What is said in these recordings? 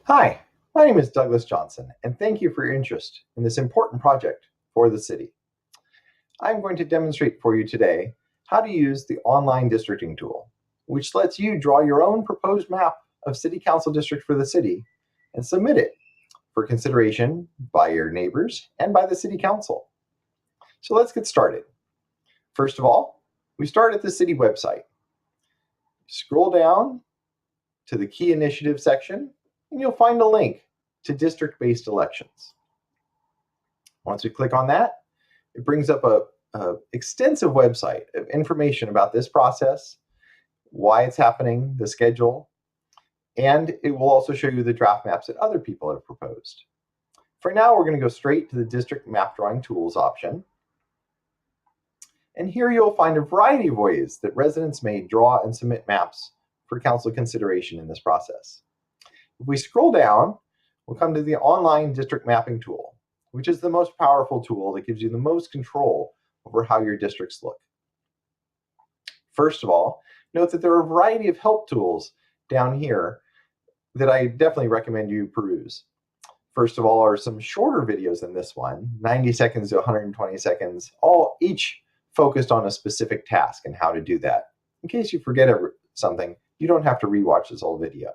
Hi, my name is Douglas Johnson, and thank you for your interest in this important project for the city. I'm going to demonstrate for you today how to use the online districting tool, which lets you draw your own proposed map of city council district for the city and submit it for consideration by your neighbors and by the city council. So let's get started. First of all, we start at the city website. Scroll down to the key initiative section, and you'll find a link to district-based elections. Once we click on that, it brings up a extensive website of information about this process, why it's happening, the schedule, and it will also show you the draft maps that other people have proposed. For now, we're going to go straight to the District Map Drawing Tools option. And here you'll find a variety of ways that residents may draw and submit maps for council consideration in this process. If we scroll down, we'll come to the online district mapping tool, which is the most powerful tool that gives you the most control over how your districts look. First of all, note that there are a variety of help tools down here that I definitely recommend you peruse. First of all are some shorter videos than this one, 90 seconds to 120 seconds, each focused on a specific task and how to do that. In case you forget something, you don't have to rewatch this whole video.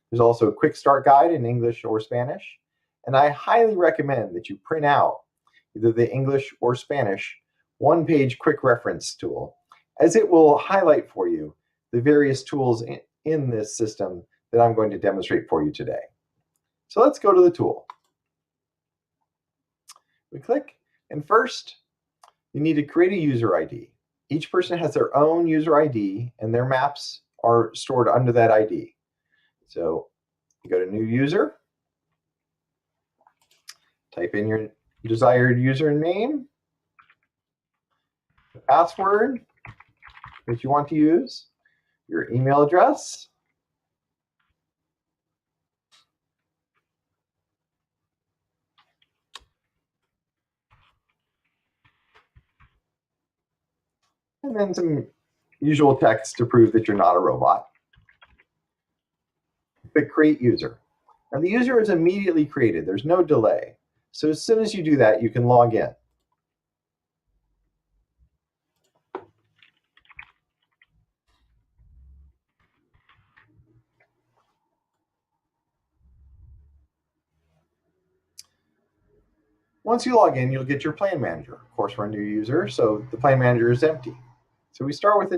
There's also a quick start guide in English or Spanish, and I highly recommend that you print out either the English or Spanish one-page quick reference tool, as it will highlight for you the various tools in this system that I'm going to demonstrate for you today. So let's go to the tool. We click, and first, you need to create a user ID. Each person has their own user ID, and their maps are stored under that ID. So you go to New User, type in your desired username, the password that you want to use, your email address, and then some usual text to prove that you're not a robot. Click Create User. Now the user is immediately created. There's no delay. So as soon as you do that, you can log in. Once you log in, you'll get your plan manager. Of course, we're a new user, so the plan manager is empty. So we start with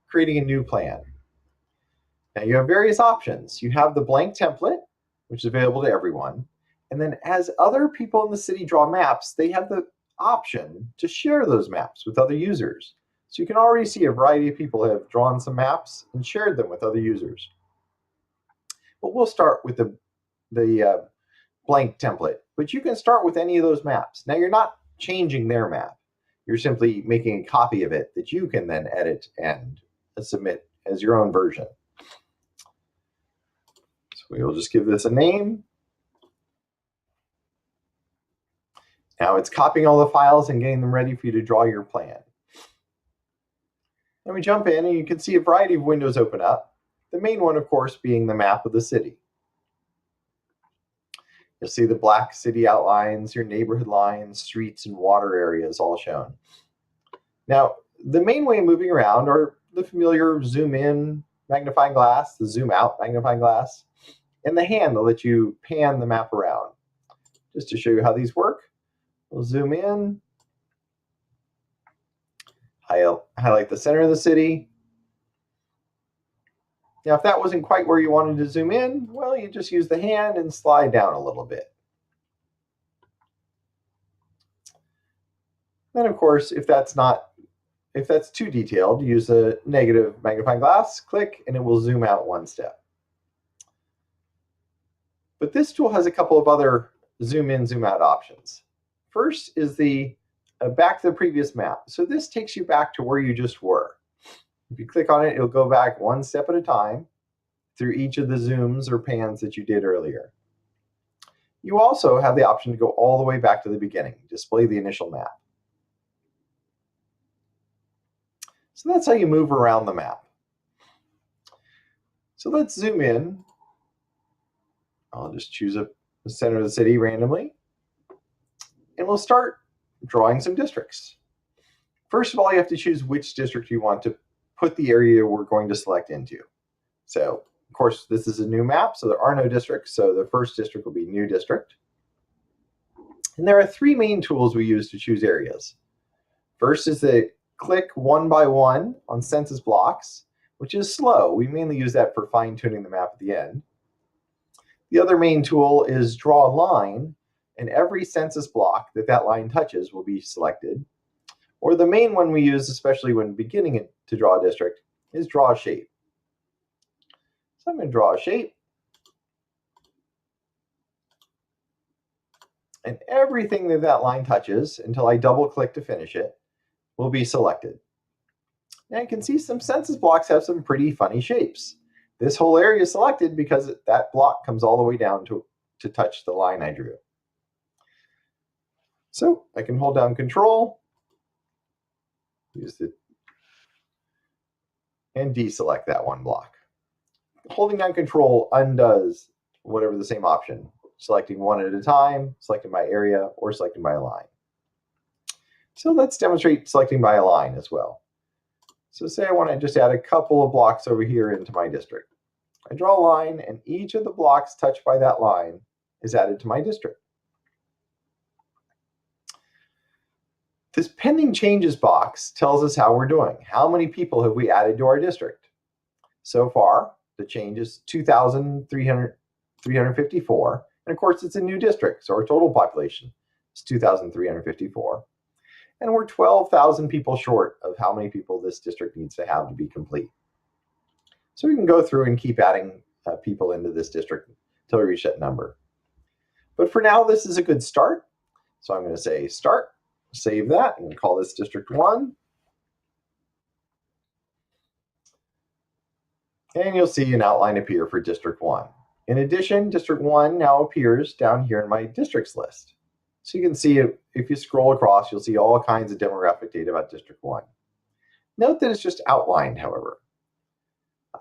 creating a new plan. Now you have various options. You have the blank template, which is available to everyone. And then as other people in the city draw maps, they have the option to share those maps with other users. So you can already see a variety of people have drawn some maps and shared them with other users. But we'll start with the blank template, but you can start with any of those maps. Now you're not changing their map. You're simply making a copy of it that you can then edit and submit as your own version. So we will just give this a name. Now it's copying all the files and getting them ready for you to draw your plan. Then we jump in and you can see a variety of windows open up. The main one, of course, being the map of the city. You'll see the black city outlines, your neighborhood lines, streets, and water areas all shown. Now, the main way of moving around are the familiar zoom in magnifying glass, the zoom out magnifying glass, and the hand that lets you pan the map around. Just to show you how these work, we'll zoom in, highlight the center of the city. Now, if that wasn't quite where you wanted to zoom in, well, you just use the hand and slide down a little bit. Then, of course, if that's too detailed, use a negative magnifying glass, click, and it will zoom out one step. But this tool has a couple of other zoom in, zoom out options. First is the back to the previous map. So this takes you back to where you just were. If you click on it, it'll go back one step at a time through each of the zooms or pans that you did earlier. You also have the option to go all the way back to the beginning, display the initial map. So that's how you move around the map. So let's zoom in I'll just choose the center of the city randomly, and we'll start drawing some districts. First of all, you have to choose which district you want to put the area we're going to select into. So, of course, this is a new map, so there are no districts, so the first district will be new district. And there are three main tools we use to choose areas. First is the click one by one on census blocks, which is slow. We mainly use that for fine-tuning the map at the end. The other main tool is draw a line, and every census block that line touches will be selected. Or the main one we use, especially when beginning to draw a district, is draw a shape. So I'm going to draw a shape. And everything that line touches, until I double click to finish it, will be selected. Now you can see some census blocks have some pretty funny shapes. This whole area is selected because that block comes all the way down to touch the line I drew. So I can hold down Control, and deselect that one block. Holding down Control undoes whatever the same option, selecting one at a time, selecting by area, or selecting by a line. So let's demonstrate selecting by a line as well. So say I want to just add a couple of blocks over here into my district. I draw a line, and each of the blocks touched by that line is added to my district. This pending changes box tells us how we're doing. How many people have we added to our district? So far, the change is 2,354. And of course, it's a new district, so our total population is 2,354. And we're 12,000 people short of how many people this district needs to have to be complete. So we can go through and keep adding people into this district until we reach that number. But for now, this is a good start. So I'm going to say start, save that, and call this District 1. And you'll see an outline appear for District 1. In addition, District 1 now appears down here in my districts list. So you can see if you scroll across, you'll see all kinds of demographic data about District 1. Note that it's just outlined, however.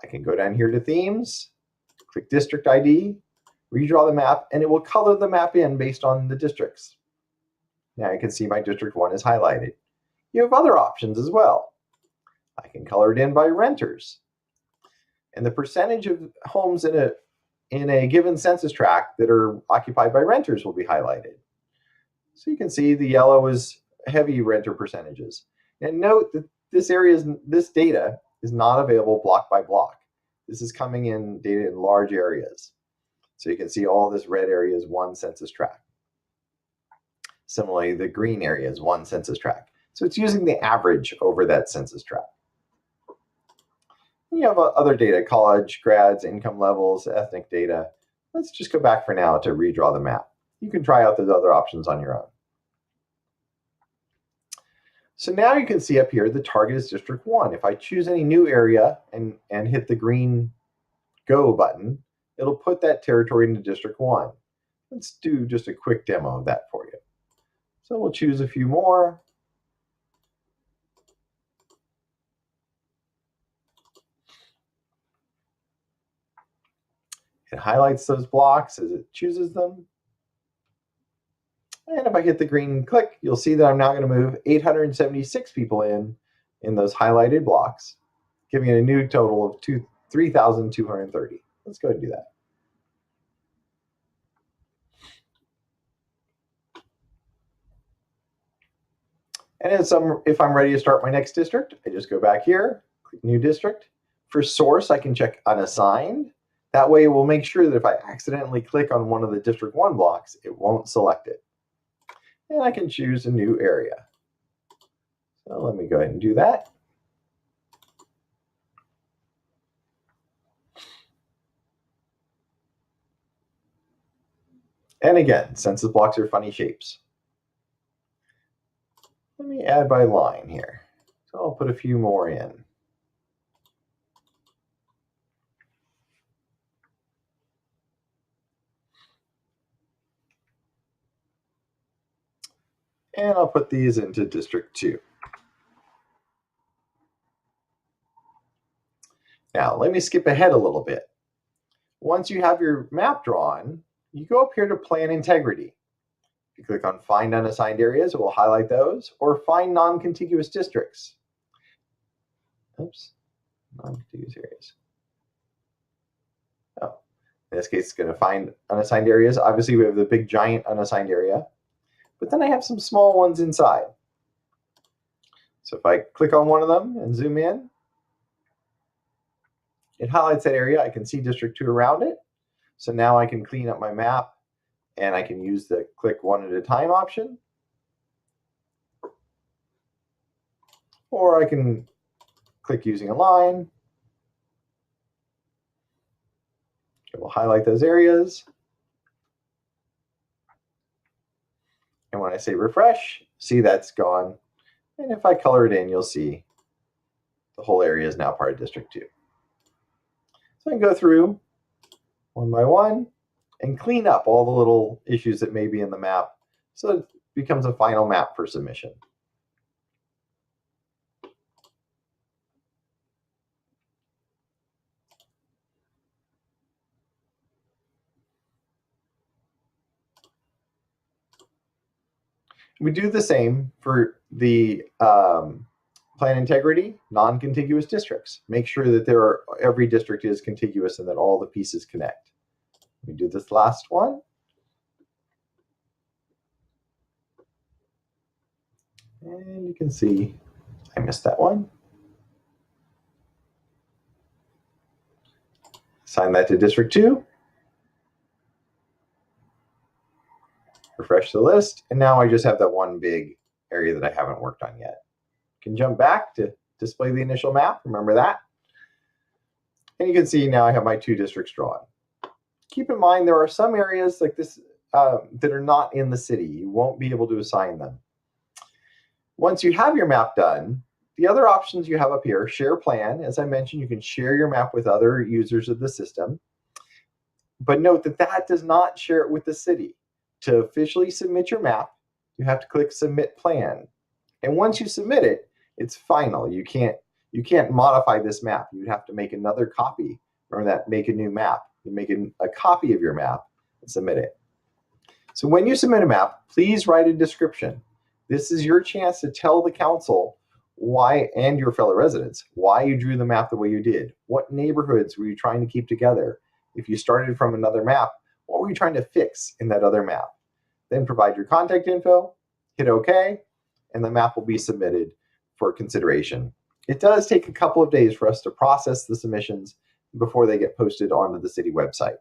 I can go down here to Themes, click District ID, redraw the map, and it will color the map in based on the districts. Now you can see my District 1 is highlighted. You have other options as well. I can color it in by renters. And the percentage of homes in a given census tract that are occupied by renters will be highlighted. So you can see the yellow is heavy renter percentages. And note that this data is not available block by block. This is coming in data in large areas. So you can see all this red area is one census tract. Similarly, the green area is one census tract. So it's using the average over that census tract. And you have other data, college, grads, income levels, ethnic data. Let's just go back for now to redraw the map. You can try out those other options on your own. So now you can see up here, the target is District 1. If I choose any new area and hit the green Go button, it'll put that territory into District 1. Let's do just a quick demo of that for you. So we'll choose a few more. It highlights those blocks as it chooses them. And if I hit the green click, you'll see that I'm now going to move 876 people in those highlighted blocks, giving it a new total of 3,230. Let's go ahead and do that. And if I'm ready to start my next district, I just go back here, click New District. For source, I can check Unassigned. That way it will make sure that if I accidentally click on one of the District 1 blocks, it won't select it. And I can choose a new area. So let me go ahead and do that. And again, census blocks are funny shapes. Let me add by line here. So I'll put a few more in. And I'll put these into District 2. Now, let me skip ahead a little bit. Once you have your map drawn, you go up here to Plan Integrity. If you click on Find Unassigned Areas, it will highlight those, or Find Non-Contiguous Districts. Oops, non-contiguous areas. Oh, in this case, it's going to find unassigned areas. Obviously, we have the big giant unassigned area, but then I have some small ones inside. So if I click on one of them and zoom in, it highlights that area. I can see District 2 around it. So now I can clean up my map and I can use the click one at a time option. Or I can click using a line. It will highlight those areas. And when I say refresh, see that's gone. And if I color it in, you'll see the whole area is now part of District 2. So I can go through one by one and clean up all the little issues that may be in the map so it becomes a final map for submission. We do the same for the plan integrity, non-contiguous districts. Make sure that every district is contiguous and that all the pieces connect. We do this last one. And you can see I missed that one. Assign that to District 2. Refresh the list, and now I just have that one big area that I haven't worked on yet. Can jump back to display the initial map, remember that? And you can see now I have my 2 districts drawn. Keep in mind there are some areas like this that are not in the city. You won't be able to assign them. Once you have your map done, the other options you have up here, share plan, as I mentioned, you can share your map with other users of the system. But note that that does not share it with the city. To officially submit your map, you have to click Submit Plan. And once you submit it, it's final. You can't modify this map. You'd have to make another copy. Remember that, make a new map. You make a copy of your map and submit it. So when you submit a map, please write a description. This is your chance to tell the council why, and your fellow residents, why you drew the map the way you did. What neighborhoods were you trying to keep together? If you started from another map, what were you trying to fix in that other map? Then provide your contact info, hit OK, and the map will be submitted for consideration. It does take a couple of days for us to process the submissions before they get posted onto the city website.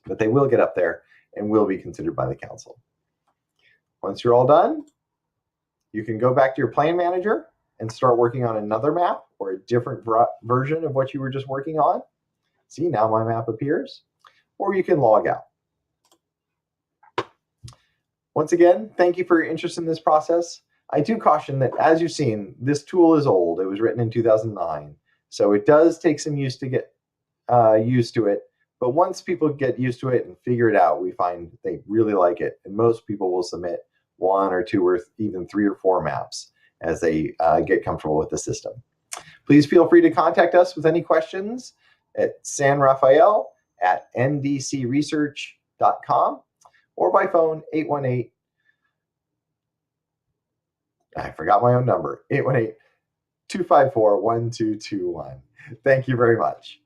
But they will get up there and will be considered by the council. Once you're all done, you can go back to your plan manager and start working on another map or a different version of what you were just working on. See, now my map appears. Or you can log out. Once again, thank you for your interest in this process. I do caution that, as you've seen, this tool is old. It was written in 2009. So it does take some use to get used to it. But once people get used to it and figure it out, we find they really like it. And most people will submit 1 or 2 or even 3 or 4 maps as they get comfortable with the system. Please feel free to contact us with any questions at sanrafael@ndcresearch.com or by phone 818. I forgot my own number, 818-254-1221. Thank you very much.